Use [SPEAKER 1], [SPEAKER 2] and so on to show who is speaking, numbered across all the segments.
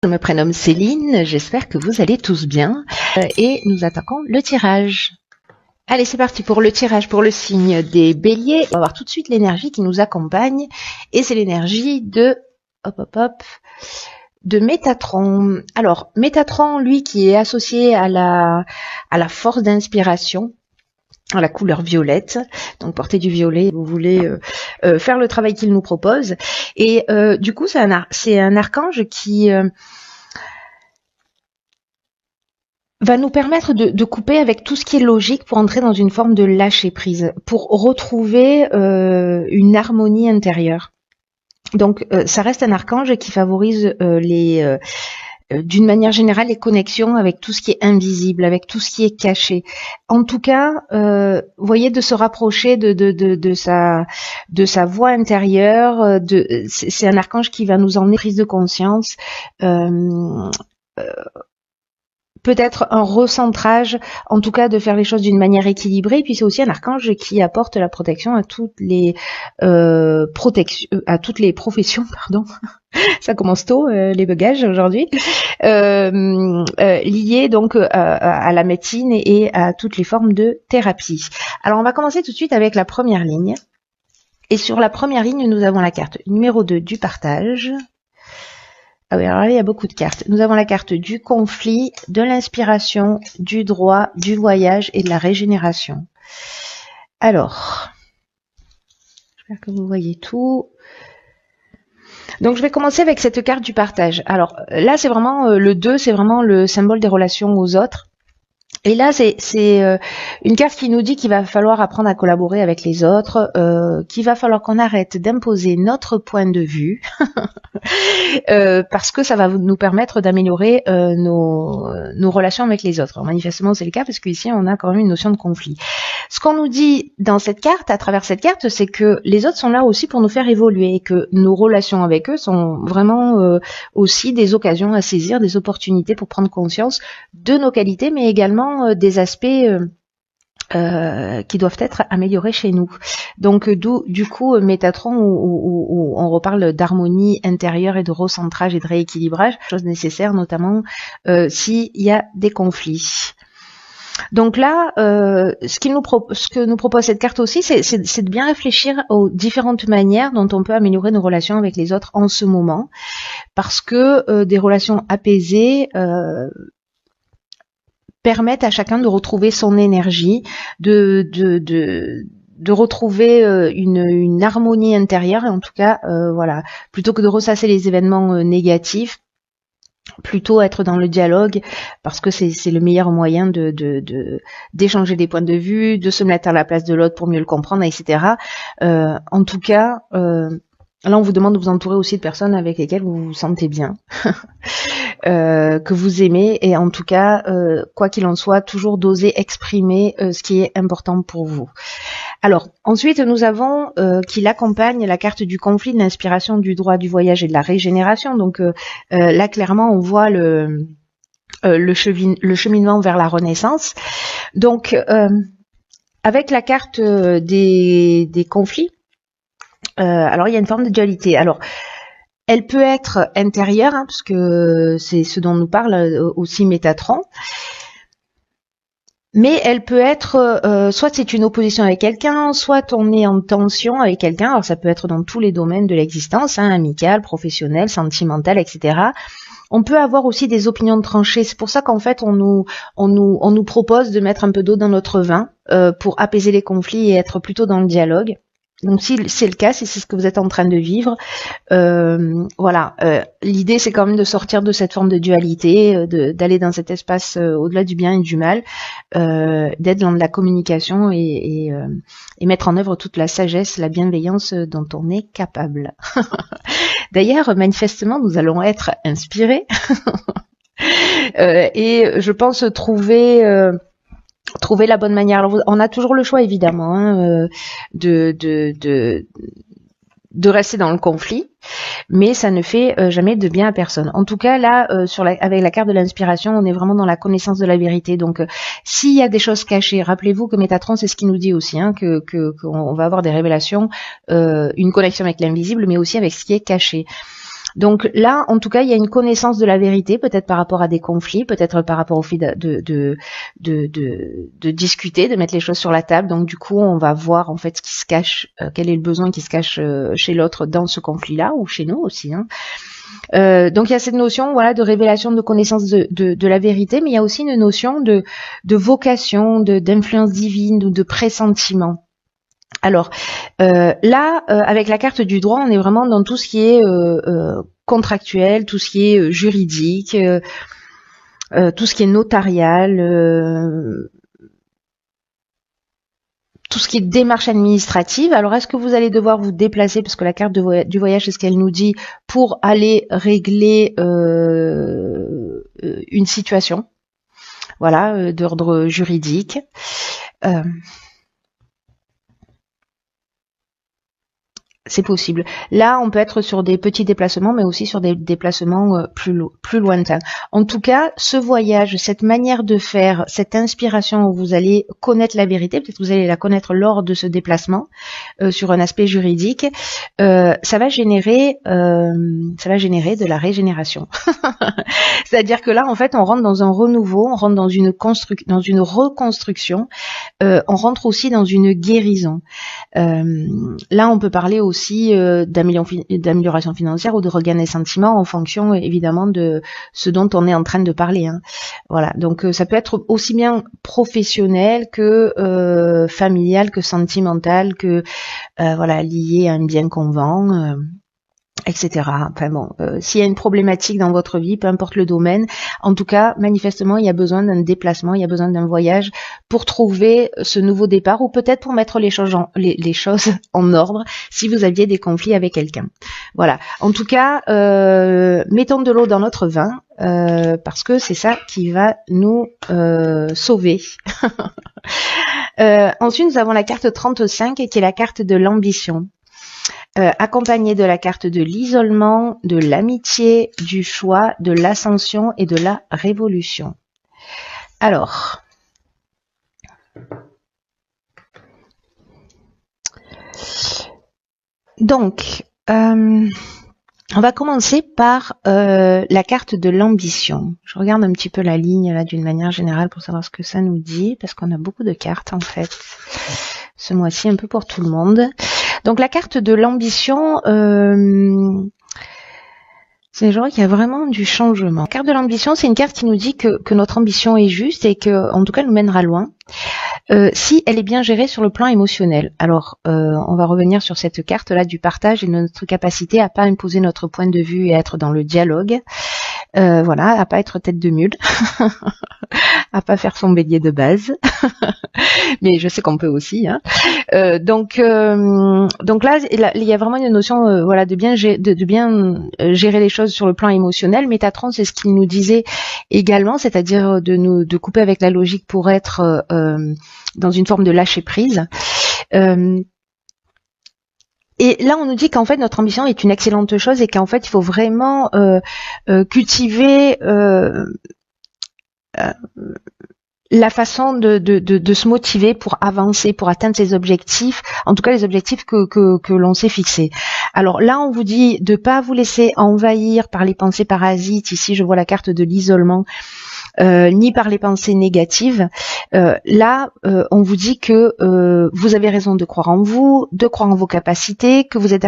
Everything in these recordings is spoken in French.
[SPEAKER 1] Je me prénomme Céline, j'espère que vous allez tous bien et nous attaquons le tirage. Allez, c'est parti pour le tirage pour le signe des béliers. On va voir tout de suite l'énergie qui nous accompagne et c'est l'énergie de de Métatron. Alors, Métatron, lui, qui est associé à la force d'inspiration, à la couleur violette, donc portez du violet, vous voulez faire le travail qu'il nous propose. Et du coup, c'est un archange qui va nous permettre de couper avec tout ce qui est logique pour entrer dans une forme de lâcher prise, pour retrouver une harmonie intérieure. Donc, ça reste un archange qui favorise d'une manière générale les connexions avec tout ce qui est invisible, avec tout ce qui est caché. En tout cas, voyez, de se rapprocher de sa voix intérieure. C'est un archange qui va nous emmener prise de conscience. Peut-être un recentrage, en tout cas de faire les choses d'une manière équilibrée. Et puis c'est aussi un archange qui apporte la protection à toutes les professions, pardon. Ça commence tôt, les bagages aujourd'hui, liés donc à la médecine et à toutes les formes de thérapie. Alors on va commencer tout de suite avec la première ligne. Et sur la première ligne, nous avons la carte numéro 2 du partage. Ah oui, alors là, il y a beaucoup de cartes. Nous avons la carte du conflit, de l'inspiration, du droit, du voyage et de la régénération. Alors, j'espère que vous voyez tout. Donc, je vais commencer avec cette carte du partage. Alors, là, c'est vraiment le 2, c'est vraiment le symbole des relations aux autres. Et là, c'est une carte qui nous dit qu'il va falloir apprendre à collaborer avec les autres, qu'il va falloir qu'on arrête d'imposer notre point de vue, parce que ça va nous permettre d'améliorer nos relations avec les autres. Alors, manifestement, c'est le cas parce qu'ici, on a quand même une notion de conflit. Ce qu'on nous dit dans cette carte, à travers cette carte, c'est que les autres sont là aussi pour nous faire évoluer et que nos relations avec eux sont vraiment aussi des occasions à saisir, des opportunités pour prendre conscience de nos qualités, mais également des aspects qui doivent être améliorés chez nous. Donc du coup, Métatron, où on reparle d'harmonie intérieure et de recentrage et de rééquilibrage, chose nécessaire notamment s'il y a des conflits. Donc là, ce que nous propose cette carte aussi, c'est de bien réfléchir aux différentes manières dont on peut améliorer nos relations avec les autres en ce moment, parce que des relations apaisées permettent à chacun de retrouver son énergie, de retrouver une harmonie intérieure, et en tout cas, voilà, plutôt que de ressasser les événements négatifs, plutôt être dans le dialogue, parce que c'est le meilleur moyen d'échanger des points de vue, de se mettre à la place de l'autre pour mieux le comprendre, etc. En tout cas, là, on vous demande de vous entourer aussi de personnes avec lesquelles vous vous sentez bien. Que vous aimez, et en tout cas, quoi qu'il en soit, toujours d'oser exprimer ce qui est important pour vous. Alors, ensuite, nous avons qui l'accompagne la carte du conflit, de l'inspiration, du droit, du voyage et de la régénération. Donc là, clairement, on voit le cheminement vers la renaissance. Donc, avec la carte des conflits, alors il y a une forme de dualité. Alors, elle peut être intérieure, hein, parce que c'est ce dont nous parle aussi Métatron. Mais elle peut être, soit c'est une opposition avec quelqu'un, soit on est en tension avec quelqu'un. Alors ça peut être dans tous les domaines de l'existence, hein, amical, professionnel, sentimental, etc. On peut avoir aussi des opinions tranchées. C'est pour ça qu'en fait on nous propose de mettre un peu d'eau dans notre vin pour apaiser les conflits et être plutôt dans le dialogue. Donc si c'est le cas, si c'est ce que vous êtes en train de vivre, voilà, l'idée c'est quand même de sortir de cette forme de dualité, d'aller dans cet espace au-delà du bien et du mal, d'être dans de la communication et mettre en œuvre toute la sagesse, la bienveillance dont on est capable. D'ailleurs, manifestement, nous allons être inspirés et je pense trouver la bonne manière. Alors, on a toujours le choix évidemment hein, de rester dans le conflit, mais ça ne fait jamais de bien à personne. En tout cas là, avec la carte de l'inspiration, on est vraiment dans la connaissance de la vérité. Donc s'il y a des choses cachées, rappelez-vous que Métatron c'est ce qu'il nous dit aussi, hein, qu'on va avoir des révélations, une connexion avec l'invisible, mais aussi avec ce qui est caché. Donc là, en tout cas, il y a une connaissance de la vérité, peut-être par rapport à des conflits, peut-être par rapport au fait de discuter, de mettre les choses sur la table. Donc du coup, on va voir en fait ce qui se cache, quel est le besoin qui se cache chez l'autre dans ce conflit-là, ou chez nous aussi, hein. Donc il y a cette notion, voilà, de révélation, de connaissance de la vérité, mais il y a aussi une notion de vocation, d'influence divine ou de pressentiment. Alors là, avec la carte du droit, on est vraiment dans tout ce qui est contractuel, tout ce qui est juridique, tout ce qui est notarial, tout ce qui est démarche administrative. Alors, est-ce que vous allez devoir vous déplacer, parce que la carte du voyage, c'est ce qu'elle nous dit, pour aller régler une situation, voilà, d'ordre juridique. C'est possible. Là, on peut être sur des petits déplacements, mais aussi sur des déplacements plus lointains. En tout cas, ce voyage, cette manière de faire, cette inspiration où vous allez connaître la vérité, peut-être que vous allez la connaître lors de ce déplacement, sur un aspect juridique, ça va générer de la régénération. C'est-à-dire que là, en fait, on rentre dans un renouveau, on rentre dans une reconstruction, on rentre aussi dans une guérison. Là, on peut parler aussi d'amélioration financière ou de regain des sentiments en fonction évidemment de ce dont on est en train de parler, hein. Voilà, donc ça peut être aussi bien professionnel que familial, que sentimental, que voilà, lié à un bien qu'on vend. Etc. Enfin bon, s'il y a une problématique dans votre vie, peu importe le domaine, en tout cas, manifestement, il y a besoin d'un déplacement, il y a besoin d'un voyage pour trouver ce nouveau départ, ou peut-être pour mettre les choses en ordre si vous aviez des conflits avec quelqu'un. Voilà. En tout cas, mettons de l'eau dans notre vin, parce que c'est ça qui va nous sauver. Ensuite, nous avons la carte 35 qui est la carte de l'ambition. Accompagné de la carte de l'isolement, de l'amitié, du choix, de l'ascension et de la révolution. Alors, donc, on va commencer par la carte de l'ambition. Je regarde un petit peu la ligne là d'une manière générale pour savoir ce que ça nous dit, parce qu'on a beaucoup de cartes en fait ce mois-ci, un peu pour tout le monde. Donc la carte de l'ambition, c'est genre qu'il y a vraiment du changement. La carte de l'ambition, c'est une carte qui nous dit que notre ambition est juste et que, en tout cas, nous mènera loin. Si elle est bien gérée sur le plan émotionnel. Alors, on va revenir sur cette carte-là du partage et de notre capacité à pas imposer notre point de vue et à être dans le dialogue. Voilà, à pas être tête de mule, à pas faire son bélier de base. Mais je sais qu'on peut aussi, hein. Donc là, il y a vraiment une notion, voilà, de bien gérer les choses sur le plan émotionnel. Métatron, c'est ce qu'il nous disait également, c'est-à-dire de couper avec la logique pour être dans une forme de lâcher prise. Et là, on nous dit qu'en fait, notre ambition est une excellente chose et qu'en fait, il faut vraiment cultiver la façon de se motiver pour avancer, pour atteindre ses objectifs, en tout cas les objectifs que l'on s'est fixés. Alors là, on vous dit de pas vous laisser envahir par les pensées parasites. Ici, je vois la carte de l'isolement. Ni par les pensées négatives. Là, on vous dit que vous avez raison de croire en vous, de croire en vos capacités, que vous êtes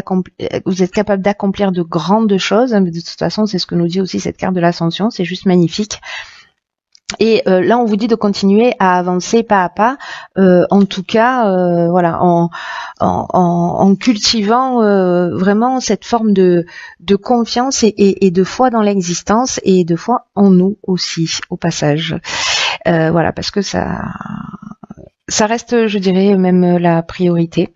[SPEAKER 1] capable d'accomplir de grandes choses. Mais de toute façon, c'est ce que nous dit aussi cette carte de l'ascension. C'est juste magnifique. Et là, on vous dit de continuer à avancer pas à pas, en tout cas, voilà, en cultivant vraiment cette forme de confiance et de foi dans l'existence et de foi en nous aussi, au passage. Voilà, parce que ça reste, je dirais, même la priorité.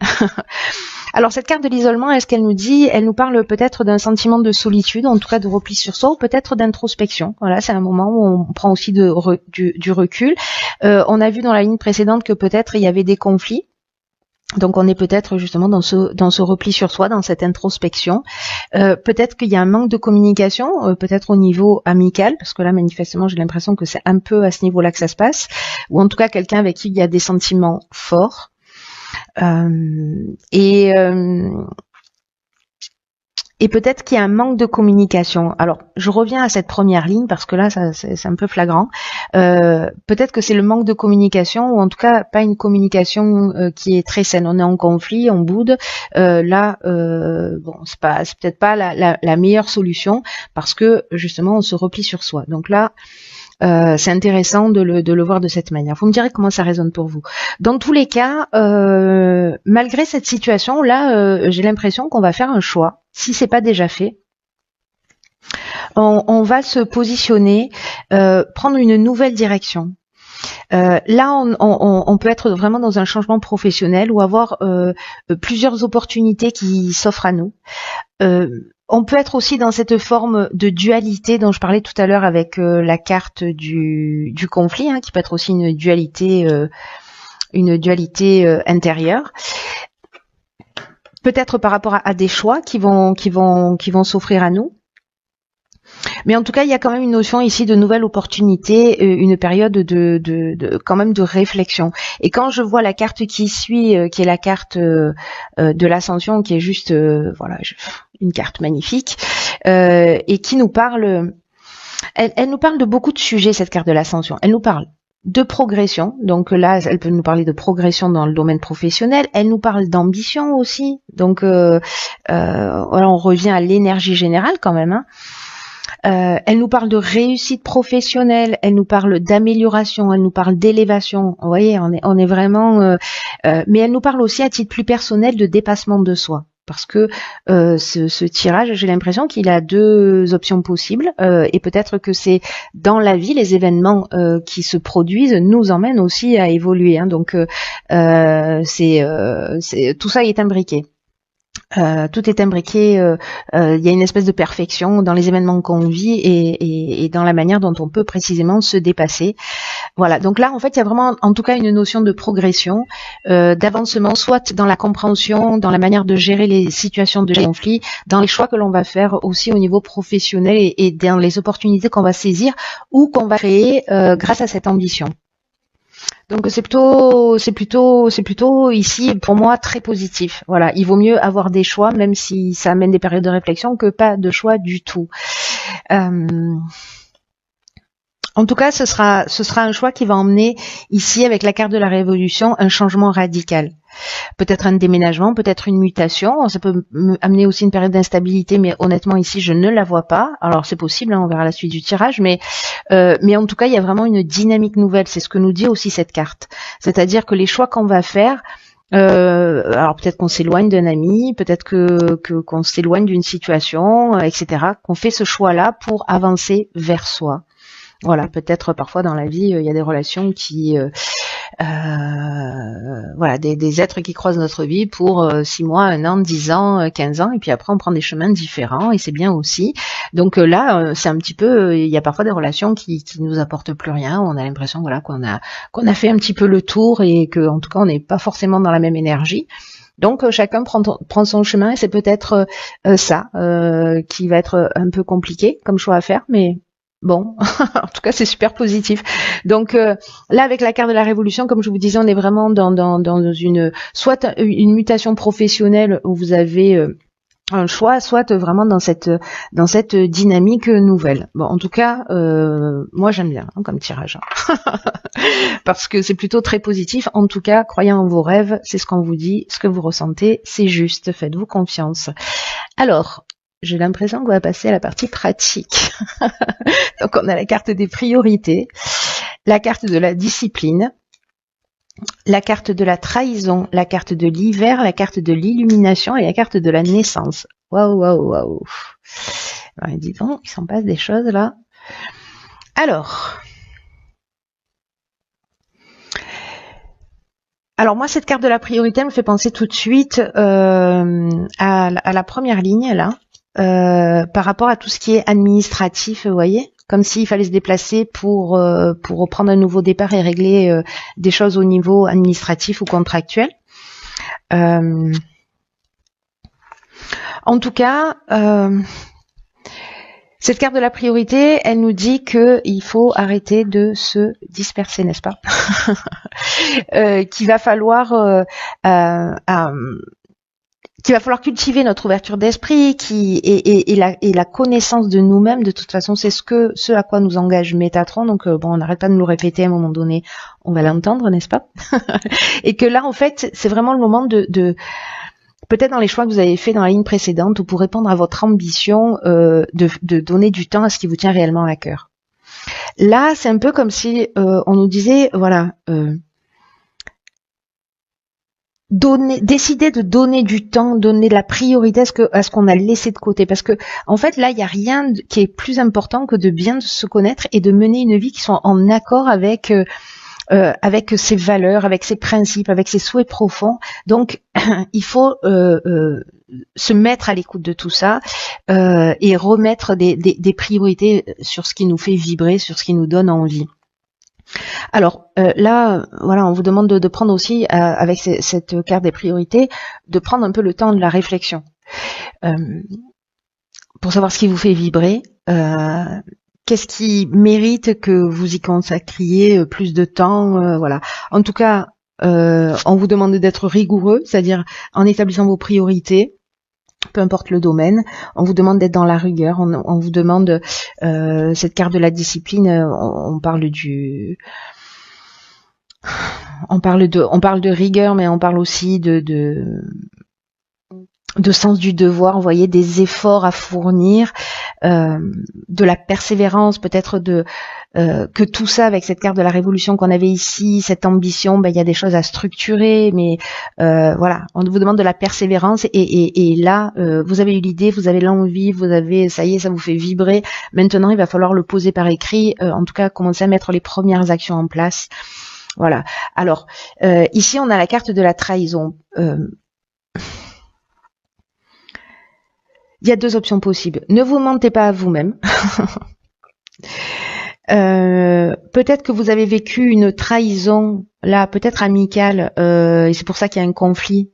[SPEAKER 1] Alors cette carte de l'isolement, est-ce qu'elle nous dit, elle nous parle peut-être d'un sentiment de solitude, en tout cas de repli sur soi, ou peut-être d'introspection. Voilà, c'est un moment où on prend aussi du recul. On a vu dans la ligne précédente que peut-être il y avait des conflits. Donc on est peut-être justement dans ce repli sur soi, dans cette introspection. Peut-être qu'il y a un manque de communication, peut-être au niveau amical, parce que là manifestement j'ai l'impression que c'est un peu à ce niveau-là que ça se passe, ou en tout cas quelqu'un avec qui il y a des sentiments forts. Et peut-être qu'il y a un manque de communication. Alors, je reviens à cette première ligne parce que là, c'est un peu flagrant. Peut-être que c'est le manque de communication, ou en tout cas pas une communication qui est très saine. On est en conflit, on boude. Bon, c'est peut-être pas la meilleure solution parce que justement, on se replie sur soi. Donc là, c'est intéressant de le voir de cette manière. Vous me direz comment ça résonne pour vous. Dans tous les cas, malgré cette situation, là, j'ai l'impression qu'on va faire un choix, si c'est pas déjà fait. On va se positionner, prendre une nouvelle direction. Là, on peut être vraiment dans un changement professionnel ou avoir plusieurs opportunités qui s'offrent à nous. On peut être aussi dans cette forme de dualité dont je parlais tout à l'heure avec la carte du conflit, qui peut être aussi une dualité intérieure. Peut-être par rapport à des choix qui vont s'offrir à nous. Mais en tout cas, il y a quand même une notion ici de nouvelle opportunité, une période quand même de réflexion. Et quand je vois la carte qui suit, qui est la carte de l'ascension, qui est juste, une carte magnifique, et qui nous parle, elle nous parle de beaucoup de sujets, cette carte de l'ascension. Elle nous parle de progression, donc là, elle peut nous parler de progression dans le domaine professionnel. Elle nous parle d'ambition aussi, donc voilà, on revient à l'énergie générale quand même. Elle nous parle de réussite professionnelle, elle nous parle d'amélioration, elle nous parle d'élévation. Vous voyez, on est vraiment. Mais elle nous parle aussi à titre plus personnel de dépassement de soi, parce que ce tirage, j'ai l'impression qu'il a deux options possibles, et peut-être que c'est dans la vie, les événements qui se produisent nous emmènent aussi à évoluer. Donc, tout ça est imbriqué. Tout est imbriqué, il y a une espèce de perfection dans les événements qu'on vit et dans la manière dont on peut précisément se dépasser. Voilà, donc là en fait il y a vraiment en tout cas une notion de progression, d'avancement, soit dans la compréhension, dans la manière de gérer les situations de conflit, dans les choix que l'on va faire aussi au niveau professionnel et dans les opportunités qu'on va saisir ou qu'on va créer grâce à cette ambition. Donc c'est plutôt ici pour moi très positif. Voilà, il vaut mieux avoir des choix, même si ça amène des périodes de réflexion, que pas de choix du tout. En tout cas, ce sera un choix qui va emmener ici avec la carte de la révolution un changement radical. Peut-être un déménagement, peut-être une mutation. Ça peut amener aussi une période d'instabilité, mais honnêtement ici je ne la vois pas. Alors c'est possible, on verra la suite du tirage, mais en tout cas il y a vraiment une dynamique nouvelle. C'est ce que nous dit aussi cette carte. C'est-à-dire que les choix qu'on va faire, alors peut-être qu'on s'éloigne d'un ami, peut-être qu'on s'éloigne d'une situation, etc. Qu'on fait ce choix-là pour avancer vers soi. Voilà, peut-être parfois dans la vie il y a des relations qui voilà, des êtres qui croisent notre vie pour 6 mois, 1 an, 10 ans, 15 ans, et puis après on prend des chemins différents et c'est bien aussi. Donc là, c'est un petit peu, il y a parfois des relations qui nous apportent plus rien. On a l'impression voilà qu'on a fait un petit peu le tour et que en tout cas on n'est pas forcément dans la même énergie. Donc chacun prend son chemin et c'est peut-être ça qui va être un peu compliqué comme choix à faire, mais bon, en tout cas c'est super positif. Donc là avec la carte de la révolution, comme je vous disais, on est vraiment dans soit une mutation professionnelle où vous avez un choix, soit vraiment dans cette dynamique nouvelle. Bon, en tout cas, moi j'aime bien comme tirage, parce que c'est plutôt très positif. En tout cas, croyez en vos rêves, c'est ce qu'on vous dit, ce que vous ressentez, c'est juste. Faites-vous confiance. Alors, j'ai l'impression qu'on va passer à la partie pratique. Donc on a la carte des priorités, la carte de la discipline, la carte de la trahison, la carte de l'hiver, la carte de l'illumination et la carte de la naissance. Waouh, waouh, waouh. Dis donc, il s'en passe des choses là. Alors moi, cette carte de la priorité me fait penser tout de suite à la première ligne là. Par rapport à tout ce qui est administratif, vous voyez, comme s'il fallait se déplacer pour reprendre un nouveau départ et régler des choses au niveau administratif ou contractuel. En tout cas, cette carte de la priorité, elle nous dit que il faut arrêter de se disperser, n'est-ce pas? Qu'il va falloir qu'il va falloir cultiver notre ouverture d'esprit, et la connaissance de nous-mêmes. De toute façon, c'est ce à quoi nous engage Métatron. Donc bon, on n'arrête pas de nous le répéter, à un moment donné, on va l'entendre, n'est-ce pas? Et que là, en fait, c'est vraiment le moment de peut-être dans les choix que vous avez fait dans la ligne précédente, ou pour répondre à votre ambition, de donner du temps à ce qui vous tient réellement à cœur. Là, c'est un peu comme si on nous disait, voilà, décider de donner du temps, donner de la priorité à ce qu'on a laissé de côté, parce que en fait là il y a rien qui est plus important que de bien se connaître et de mener une vie qui soit en accord avec ses valeurs, avec ses principes, avec ses souhaits profonds. Donc il faut se mettre à l'écoute de tout ça, et remettre des priorités sur ce qui nous fait vibrer, sur ce qui nous donne envie. Alors là, voilà, on vous demande de prendre aussi, avec cette carte des priorités, de prendre un peu le temps de la réflexion, pour savoir ce qui vous fait vibrer, qu'est-ce qui mérite que vous y consacriez plus de temps, voilà. En tout cas, on vous demande d'être rigoureux, c'est-à-dire en établissant vos priorités, peu importe le domaine. On vous demande d'être dans la rigueur, on vous demande cette carte de la discipline, on parle de rigueur, mais on parle aussi de sens du devoir, vous voyez, des efforts à fournir, de la persévérance, peut-être que tout ça, avec cette carte de la révolution qu'on avait ici, cette ambition, il y a des choses à structurer, mais voilà, on vous demande de la persévérance, et là, vous avez eu l'idée, vous avez l'envie, ça y est, ça vous fait vibrer. Maintenant, il va falloir le poser par écrit, en tout cas, commencer à mettre les premières actions en place. Voilà. Alors, ici, on a la carte de la trahison. Il y a deux options possibles. Ne vous mentez pas à vous-même. Peut-être que vous avez vécu une trahison, là, peut-être amicale, et c'est pour ça qu'il y a un conflit.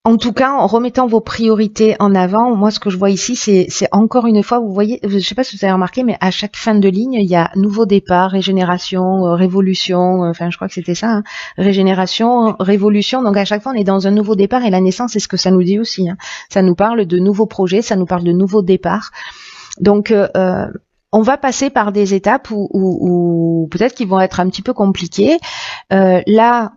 [SPEAKER 1] En tout cas, en remettant vos priorités en avant, moi, ce que je vois ici, c'est encore une fois, vous voyez, je ne sais pas si vous avez remarqué, mais à chaque fin de ligne, il y a nouveau départ, régénération, révolution, enfin, je crois que c'était ça, hein, régénération, révolution. Donc, à chaque fois, on est dans un nouveau départ, et la naissance, c'est ce que ça nous dit aussi, hein. Ça nous parle de nouveaux projets, ça nous parle de nouveaux départs. Donc, on va passer par des étapes où peut-être qu'ils vont être un petit peu compliquées. Là,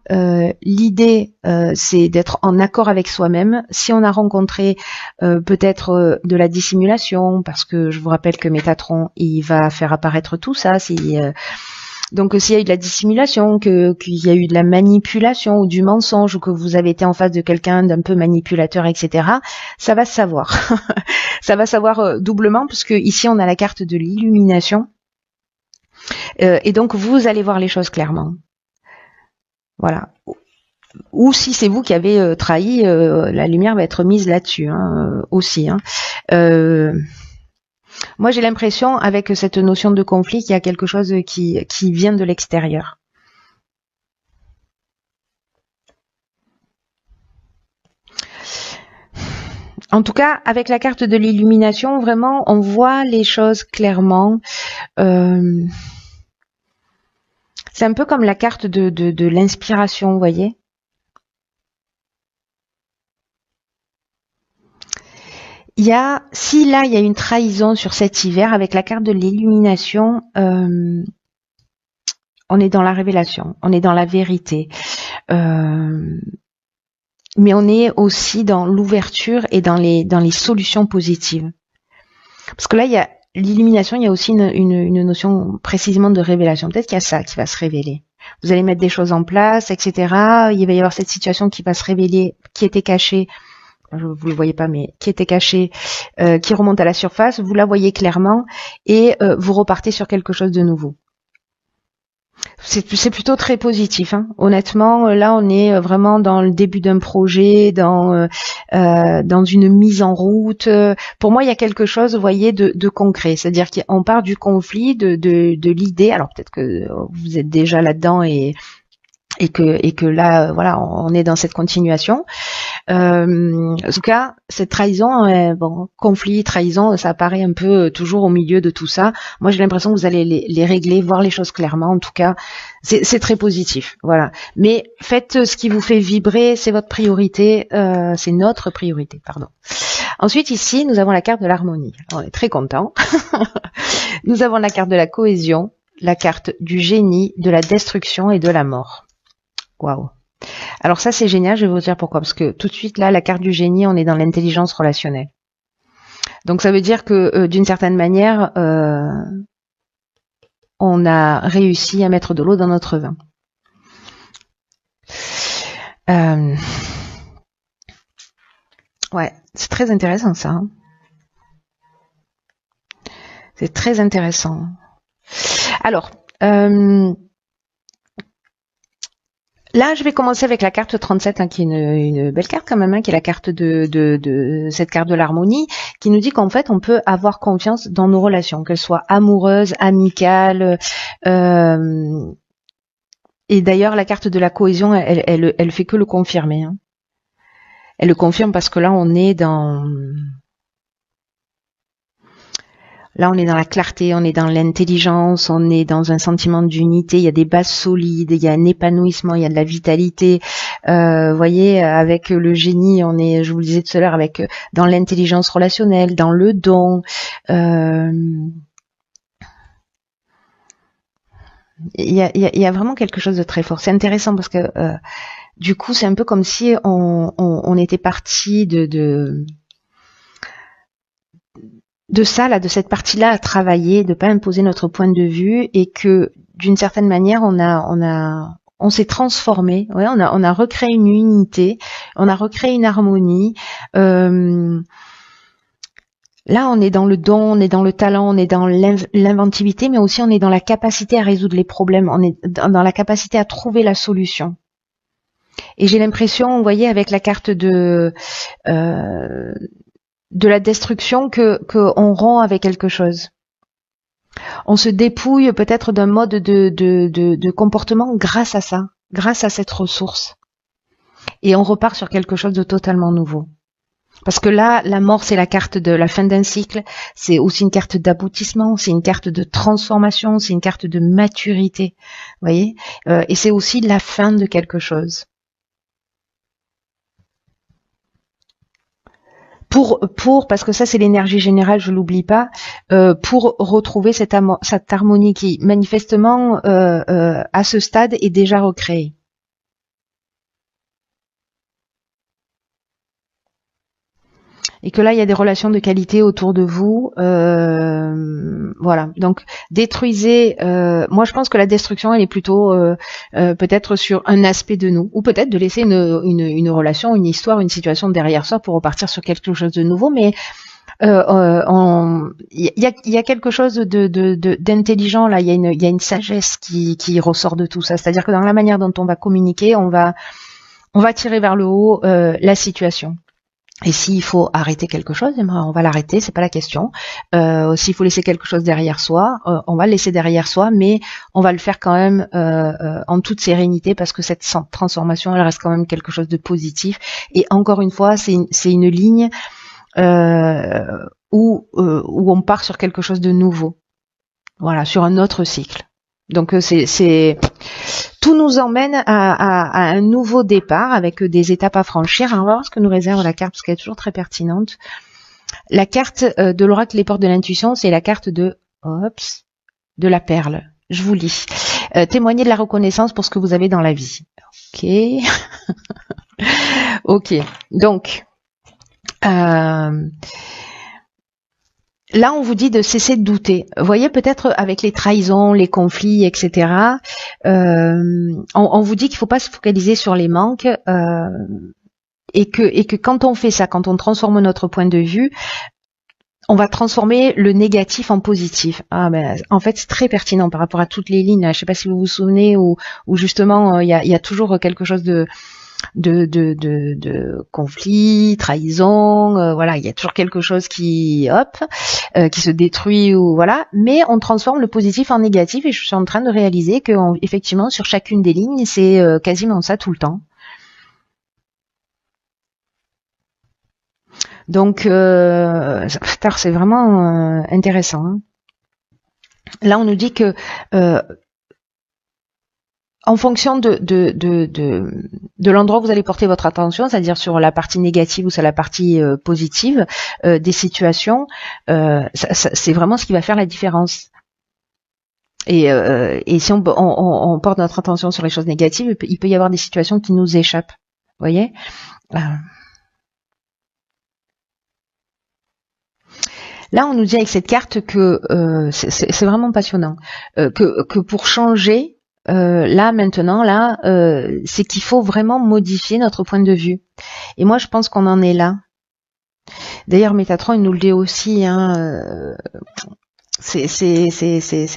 [SPEAKER 1] l'idée, c'est d'être en accord avec soi-même. Si on a rencontré peut-être de la dissimulation, parce que je vous rappelle que Métatron, il va faire apparaître tout ça. Donc s'il y a eu de la dissimulation, qu'il y a eu de la manipulation ou du mensonge, ou que vous avez été en face de quelqu'un d'un peu manipulateur, etc., ça va se savoir. Ça va savoir doublement, puisque ici on a la carte de l'illumination. Et donc vous allez voir les choses clairement. Voilà. Ou si c'est vous qui avez trahi, la lumière va être mise là-dessus, hein, aussi. Hein. Moi, j'ai l'impression, avec cette notion de conflit, qu'il y a quelque chose qui vient de l'extérieur. En tout cas, avec la carte de l'illumination, vraiment, on voit les choses clairement. C'est un peu comme la carte de l'inspiration, vous voyez. Si là il y a une trahison sur cet hiver, avec la carte de l'illumination, on est dans la révélation, on est dans la vérité, mais on est aussi dans l'ouverture et dans les solutions positives. Parce que là il y a l'illumination, il y a aussi une notion précisément de révélation. Peut-être qu'il y a ça qui va se révéler. Vous allez mettre des choses en place, etc. Il va y avoir cette situation qui va se révéler, qui était cachée. Vous le voyez pas, mais qui était cachée, qui remonte à la surface. Vous la voyez clairement et vous repartez sur quelque chose de nouveau. C'est plutôt très positif, hein. Honnêtement, là on est vraiment dans le début d'un projet, dans une mise en route. Pour moi, il y a quelque chose, vous voyez, de concret. C'est-à-dire qu'on part du conflit, de l'idée. Alors peut-être que vous êtes déjà là-dedans et que là, voilà, on est dans cette continuation. En tout cas, cette trahison, bon, conflit, trahison, ça apparaît un peu toujours au milieu de tout ça. Moi, j'ai l'impression que vous allez les régler, voir les choses clairement. En tout cas, c'est très positif. Voilà. Mais faites ce qui vous fait vibrer, c'est votre priorité, c'est notre priorité, pardon. Ensuite, ici, nous avons la carte de l'harmonie. On est très content. Nous avons la carte de la cohésion, la carte du génie, de la destruction et de la mort. Waouh. Alors ça, c'est génial, je vais vous dire pourquoi. Parce que tout de suite, là, la carte du génie, on est dans l'intelligence relationnelle. Donc ça veut dire que, d'une certaine manière, on a réussi à mettre de l'eau dans notre vin. Ouais, c'est très intéressant ça. Hein. C'est très intéressant. Alors, là, je vais commencer avec la carte 37, hein, qui est une belle carte quand même, hein, qui est la carte de cette carte de l'harmonie, qui nous dit qu'en fait, on peut avoir confiance dans nos relations, qu'elles soient amoureuses, amicales. Et d'ailleurs, la carte de la cohésion, elle fait que le confirmer. Hein. Elle le confirme parce que là, on est dans la clarté, on est dans l'intelligence, on est dans un sentiment d'unité, il y a des bases solides, il y a un épanouissement, il y a de la vitalité. Vous voyez, avec le génie, on est, je vous le disais tout à l'heure, avec dans l'intelligence relationnelle, dans le don. Il y a vraiment quelque chose de très fort. C'est intéressant parce que du coup, c'est un peu comme si on était parti de ça, là, de cette partie-là à travailler, de pas imposer notre point de vue, et que d'une certaine manière, on s'est transformé. Ouais, on a recréé une unité, on a recréé une harmonie. Là, on est dans le don, on est dans le talent, on est dans l'inventivité, mais aussi on est dans la capacité à résoudre les problèmes, on est dans la capacité à trouver la solution. Et j'ai l'impression, vous voyez, avec la carte de la destruction, que on rompt avec quelque chose. On se dépouille peut-être d'un mode de comportement grâce à ça, grâce à cette ressource. Et on repart sur quelque chose de totalement nouveau. Parce que là, la mort, c'est la carte de la fin d'un cycle, c'est aussi une carte d'aboutissement, c'est une carte de transformation, c'est une carte de maturité, vous voyez, et c'est aussi la fin de quelque chose. Parce que ça c'est l'énergie générale, je l'oublie pas, pour retrouver cette harmonie qui manifestement à ce stade est déjà recréée. Et que là il y a des relations de qualité autour de vous, voilà. Donc détruisez. Moi je pense que la destruction elle est plutôt peut-être sur un aspect de nous, ou peut-être de laisser une relation, une histoire, une situation derrière soi pour repartir sur quelque chose de nouveau. Mais il y a quelque chose d'intelligent là. Il y a une sagesse qui ressort de tout ça. C'est-à-dire que dans la manière dont on va communiquer, on va tirer vers le haut la situation. Et s'il faut arrêter quelque chose, on va l'arrêter, c'est pas la question. S'il faut laisser quelque chose derrière soi, on va le laisser derrière soi, mais on va le faire quand même en toute sérénité, parce que cette transformation, elle reste quand même quelque chose de positif. Et encore une fois, c'est une ligne où on part sur quelque chose de nouveau. Voilà, sur un autre cycle. Donc tout nous emmène à un nouveau départ avec des étapes à franchir. On va voir ce que nous réserve la carte, parce qu'elle est toujours très pertinente. La carte de l'oracle Les Portes de l'Intuition, c'est la carte de la perle. Je vous lis. Témoignez de la reconnaissance pour ce que vous avez dans la vie. Ok. Ok. Donc, là, on vous dit de cesser de douter. Vous voyez, peut-être avec les trahisons, les conflits, etc., on vous dit qu'il ne faut pas se focaliser sur les manques, et que quand on fait ça, quand on transforme notre point de vue, on va transformer le négatif en positif. En fait, c'est très pertinent par rapport à toutes les lignes. Je ne sais pas si vous vous souvenez, où justement, il y a toujours quelque chose de conflit, trahison, voilà, il y a toujours quelque chose qui se détruit, ou voilà, mais on transforme le positif en négatif, et je suis en train de réaliser que effectivement sur chacune des lignes, c'est quasiment ça tout le temps. Donc, c'est vraiment intéressant. Hein. Là, on nous dit que en fonction de l'endroit où vous allez porter votre attention, c'est-à-dire sur la partie négative ou sur la partie positive des situations, c'est vraiment ce qui va faire la différence. Et si on porte notre attention sur les choses négatives, il peut y avoir des situations qui nous échappent. Vous voyez ? Là, on nous dit avec cette carte que c'est vraiment passionnant, que pour changer, là maintenant, là, c'est qu'il faut vraiment modifier notre point de vue. Et moi, je pense qu'on en est là. D'ailleurs, Métatron, il nous le dit aussi. Hein, c'est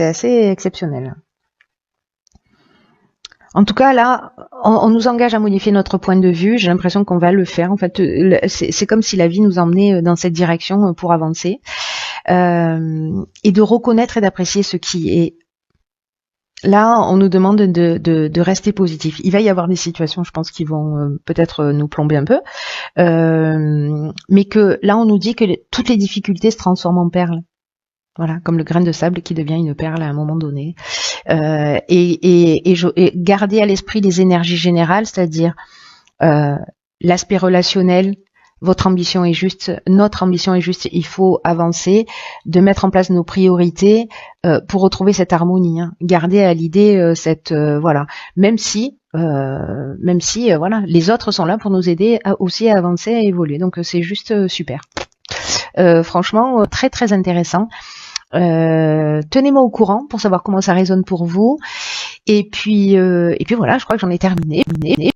[SPEAKER 1] assez exceptionnel. En tout cas, là, on nous engage à modifier notre point de vue. J'ai l'impression qu'on va le faire. En fait, c'est comme si la vie nous emmenait dans cette direction pour avancer. Et de reconnaître et d'apprécier ce qui est. Là, on nous demande de rester positif. Il va y avoir des situations, je pense, qui vont peut-être nous plomber un peu. Mais que là, on nous dit que toutes les difficultés se transforment en perles. Voilà, comme le grain de sable qui devient une perle à un moment donné. Et garder à l'esprit les énergies générales, c'est-à-dire l'aspect relationnel. Votre ambition est juste, notre ambition est juste, il faut avancer, de mettre en place nos priorités pour retrouver cette harmonie. Hein. Garder à l'idée voilà, même si voilà, les autres sont là pour nous aider aussi à avancer, à évoluer. Donc c'est juste super. Franchement, très très intéressant. Tenez-moi au courant pour savoir comment ça résonne pour vous. Et puis voilà, je crois que j'en ai terminé.